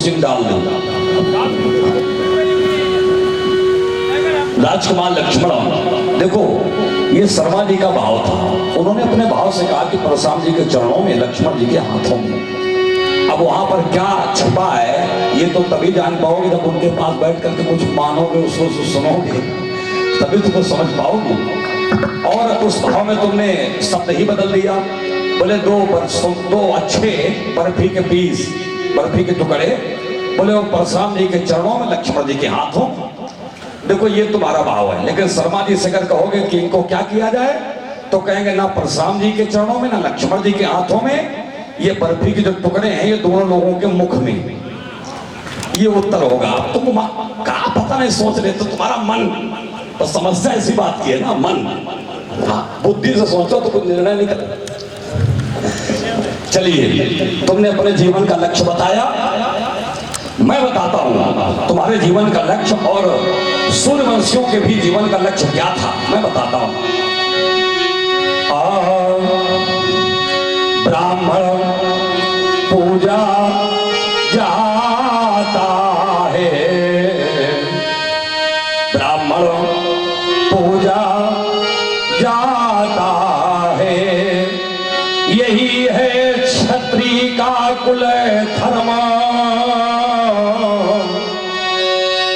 सिंह डाल दी। राजकुमार लक्ष्मण, देखो ये शर्मा जी का भाव था। उन्होंने अपने भाव से कहा कि परशुराम जी के चरणों में, लक्ष्मण जी के हाथों में। अब वहां पर क्या छुपा है ये तो तभी जान पाओगे जब उनके पास बैठ करके कुछ मानोगे, उसको सुनोगे, तभी तुम्हें समझ पाओगे। और उस भाव में तुमने शब्द ही बदल दिया। बोले दो अच्छे बर्फी के पीस, बर्फी के टुकड़े, बोले वो परशुराम जी के चरणों में, लक्ष्मण जी के हाथों। देखो ये तुम्हारा भाव है। लेकिन शर्मा जी से अगर कहोगे कि इनको क्या किया जाए तो कहेंगे ना परशुराम जी के चरणों में ना लक्ष्मण जी के हाथों में, ये बर्फी के जो टुकड़े हैं ये दोनों लोगों के मुख में। ये उत्तर होगा। तुम क्या पता नहीं सोच रहे, तो तुम्हारा मन तो समस्या ऐसी बात की है ना, मन। हाँ, बुद्धि से सोचो तो कुछ निर्णय नहीं कर। चलिए, तुमने अपने जीवन का लक्ष्य बताया, मैं बताता हूं तुम्हारे जीवन का लक्ष्य और सूर्यवंशियों के भी जीवन का लक्ष्य क्या था, मैं बताता हूं। ब्राह्मण पूजा जाता है, ब्राह्मण पूजा जाता है, यही है क्षत्रिय का कुल धर्म,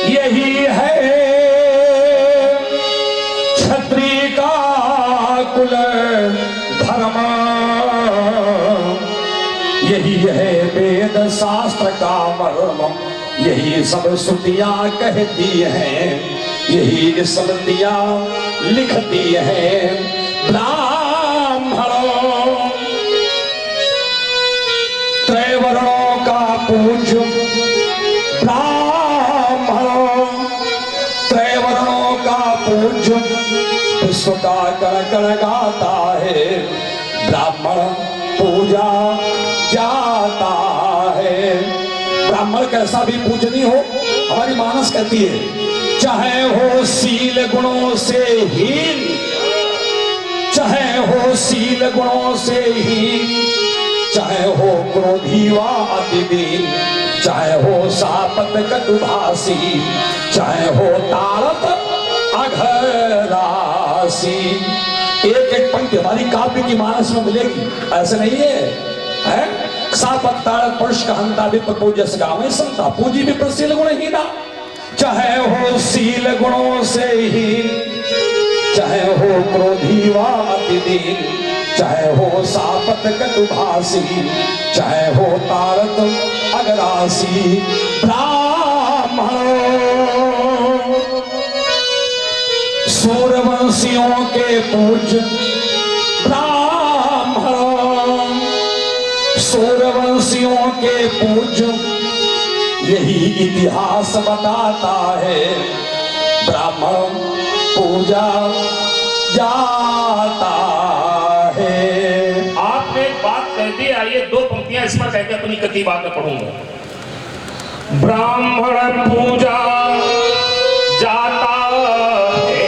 यही है क्षत्रिय का कुल धर्म, यही है वेद शास्त्र का मर्म, यही सब श्रुतियां कहती हैं, यही स्मृतियां लिखती हैं। ब्राह्मणों त्रैवर्णों का पूज्य, ब्राह्मणों त्रैवर्णों का पूज्य, विश्व का कण कण गाता है, ब्राह्मण पूजा जाता है। ब्राह्मण कैसा भी पूजनीय हो, हमारी मानस कहती है, चाहे हो शील गुणों से हीन, चाहे हो शील गुणों से हीन, चाहे हो क्रोधी व अतिदीन, चाहे हो शापत कटुभाषी, चाहे हो ताड़त अघरासी। एक एक पंक्ति हमारी काव्य की मानस में मिलेगी, ऐसे नहीं है? शापत ताड़त पुरुष का हंता भी पूजस गावे संता, पूजी भी प्रशील गुण हीना। चाहे हो शील गुणों से हीन, चाहे हो क्रोधी व अतिदीन, चाहे हो शापत कटुभाषी, चाहे हो तारत अगरासी। ब्राह्मणों सूर्यवंशियों के पूज्य, ब्राह्मणों सूर्यवंशियों के पूज्य, यही इतिहास बताता है, ब्राह्मण पूजा जाता है। आपने एक बात कह दी, आइए दो पंक्तियां इस पर कहकर अपनी कथी बात में पढ़ूंगा। ब्राह्मण पूजा जाता है।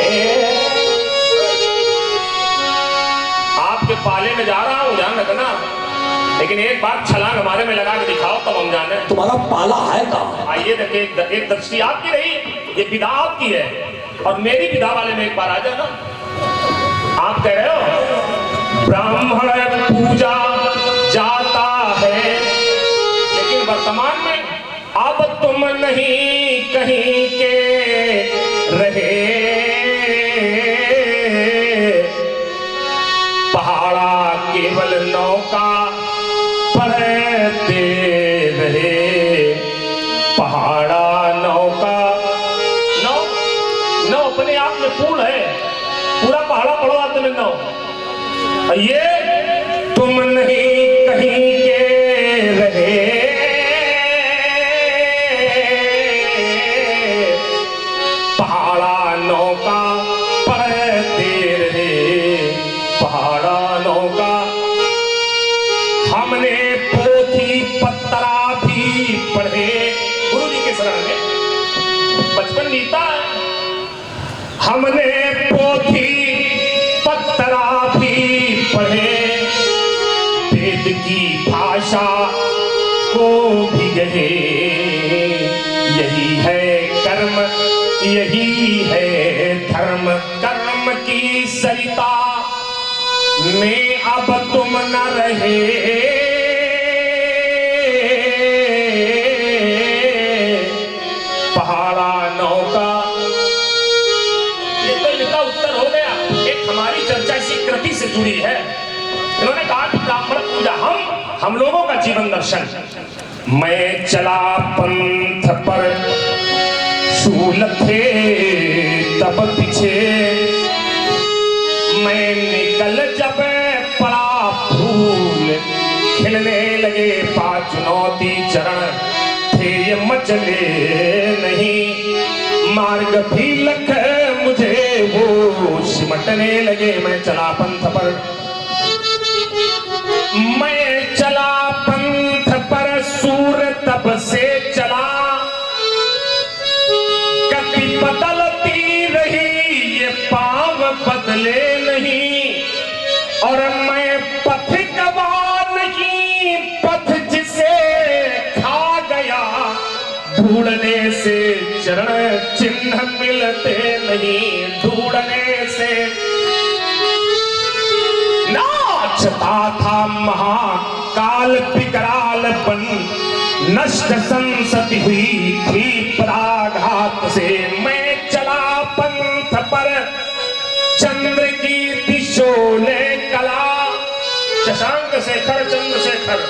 आपके पाले में जा रहा हूं, ध्यान रखना, लेकिन एक बात छलांग हमारे में लगा के दिखाओ तब हम जाने तुम्हारा पाला है कहां? आइए देखिए, एक दृष्टि आपकी रही, ये विधा आपकी है और मेरी विधा वाले में एक बार आ जाना। आप कह रहे हो ब्राह्मण पूजा जाता है, लेकिन वर्तमान में अब तुम नहीं कहीं के रहे, पहाड़ा केवल नौका पढ़ते रहे, पहाड़ा नौका। नौ नौ अपने आप में पूर्ण है, पूरा पहाड़ा पढ़ो आप तुम्हें नौ। ये तुम नहीं कहीं के रहे, पहाड़ा नौका पढ़ते रहे, पहाड़ा नौका। हमने पोथी पत्रा भी पढ़े, गुरु जी के शरण में बचपन बीता है। हमने पोथी पत्रा भी पढ़े, वेद की भाषा को भी गए, यही है धर्म कर्म की सरिता में अब तुम न रहे, पहाड़ा नौका। ये तो इनका उत्तर हो गया। एक हमारी चर्चा इसी कृति से जुड़ी है। इन्होंने कहा कि ब्राह्मण पूजा हम लोगों का जीवन दर्शन। मैं चला पंथ पर शूल थे तब पीछे, मैं निकल जब पड़ा फूल खिलने लगे पा चुनौती चरण थे ये मचले नहीं, मार्ग भी लख मुझे वो सिमटने लगे। मैं चला पंथ पर, मैं चला पंथ पर सूर तब से चला, गति बदलती रही ये पाँव बदले नहीं, और मैं पथ गवा नहीं, पथ जिसे खा गया ढूंढने से चरण चिन्ह मिलते नहीं, ढूंढने से। नाचता था महाकाल विकराल बन, नष्ट संसति हुई थी प्राघात से। मैं चला पंथ पर चंद्र की दिशोले कला, शशांक शेखर चंद्रशेखर।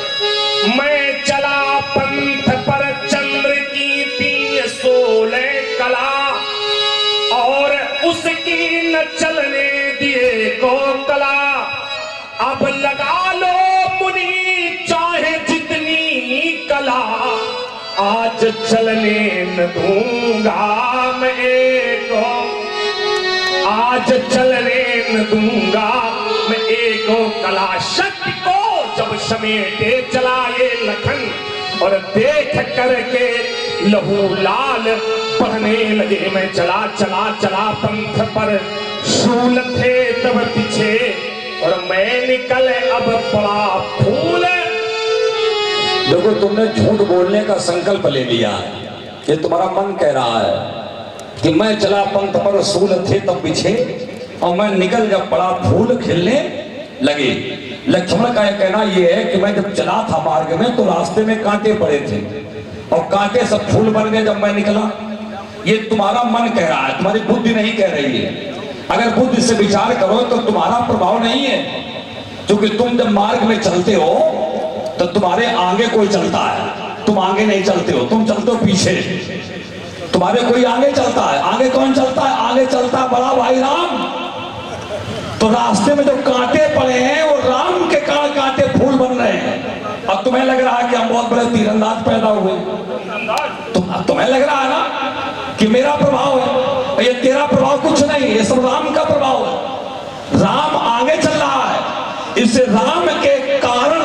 मैं चला पंथ पर चंद्र की दिशोले कला, और उसकी न चलने दिए को कला। अब लगा लो मुनि चाहे जितनी कला, आज चलने न दूंगा मैं एको, आज चलने न दूंगा मैं एको कला। शक्ति को जब समेटे चला ये लखन, और देख करके लहू लाल बढ़ने लगे। मैं चला चला चला पंथ पर शूल थे तब पीछे, और मैं निकले अब पड़ा फूल। देखो तुमने झूठ बोलने का संकल्प ले लिया है। ये तुम्हारा मन कह रहा है कि मैं चला पंथ पर सूल थे तब पीछे, और मैं निकल जब पड़ा फूल खिलने लगे। लक्ष्मण का कहना यह है कि मैं जब चला था मार्ग में तो रास्ते में कांटे पड़े थे, और कांटे सब फूल बन गए जब मैं निकला। ये तुम्हारा मन कह रहा है, तुम्हारी बुद्धि नहीं कह रही है। अगर बुद्धि से विचार करो तो तुम्हारा प्रभाव नहीं है, क्योंकि तुम जब मार्ग में चलते हो तो तुम्हारे आगे कोई चलता है, तुम आगे नहीं चलते हो, तुम चलते हो पीछे। तुम्हारे कोई आगे चलता है, आगे कौन चलता है? आगे चलता है बड़ा भाई राम। तो रास्ते में जो कांटे पड़े हैं वो राम के कारण कांटे फूल बन रहे हैं। अब तुम्हें लग रहा है कि हम बहुत बड़े तीरंदाज पैदा हुए, तुम्हें लग रहा है ना कि मेरा प्रभाव है। ये तेरा प्रभाव कुछ नहीं, ये सब राम का प्रभाव है। राम आगे चल रहा है, इससे राम के कारण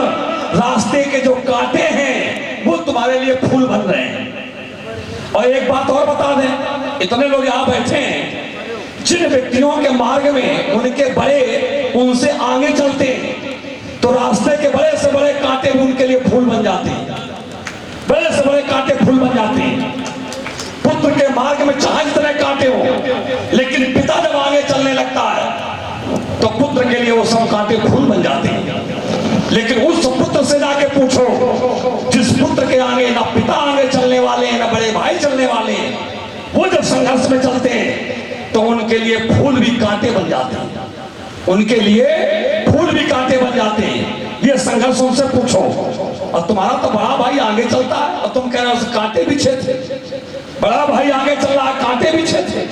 रास्ते के जो कांटे हैं वो तुम्हारे लिए फूल बन रहे हैं। और एक बात और बता दें, इतने लोग यहाँ बैठे हैं, जिन व्यक्तियों के मार्ग में उनके बड़े उनसे आगे चलते हैं तो रास्ते के बड़े से बड़े कांटे भी उनके लिए फूल बन जाते हैं, बड़े से बड़े कांटे फूल बन जाते हैं। पुत्र के मार्ग में चाहे जितने कांटे हो, लेकिन पिता जब आगे चलने लगता है तो पुत्र के लिए वो सब कांटे फूल बन जाते हैं। लेकिन उस पुत्र से जाके पूछो जिस पुत्र के आगे ना पिता आगे चलने वाले हैं ना बड़े भाई चलने वाले हैं, वो जब संघर्ष में चलते हैं तो उनके लिए फूल भी कांटे बन जाते हैं, उनके लिए फूल भी कांटे बन जाते हैं। ये संघर्ष उनसे पूछो। और तुम्हारा तो बड़ा भाई आगे चलता है और तुम कह रहे हो कांटे बिछे थे। बड़ा भाई आगे चल रहा है, कांटे बिछे थे।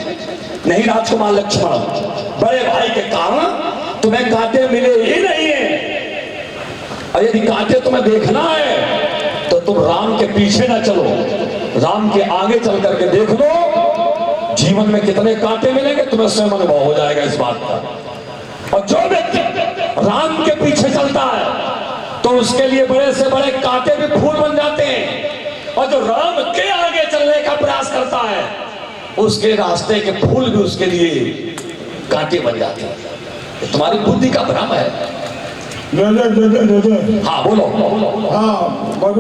नहीं राजकुमार लक्ष्मण, बड़े भाई के कारण तुम्हें कांटे मिले ही नहीं है। और यदि कांटे तुम्हें देखना है तो तुम राम के पीछे ना चलो, राम के आगे चल करके देख लो, जीवन में कितने कांटे मिलेंगे तुम्हें स्वयं अनुभव हो जाएगा इस बात का। और जो व्यक्ति राम के पीछे चलता है तो उसके लिए बड़े से बड़े कांटे भी फूल बन जाते हैं, और जो राम के आगे चलने का प्रयास करता है उसके रास्ते के फूल भी उसके लिए कांटे बन जाते हैं। तुम्हारी बुद्धि का भ्रम है। हाँ बोलो। हाँ भगवान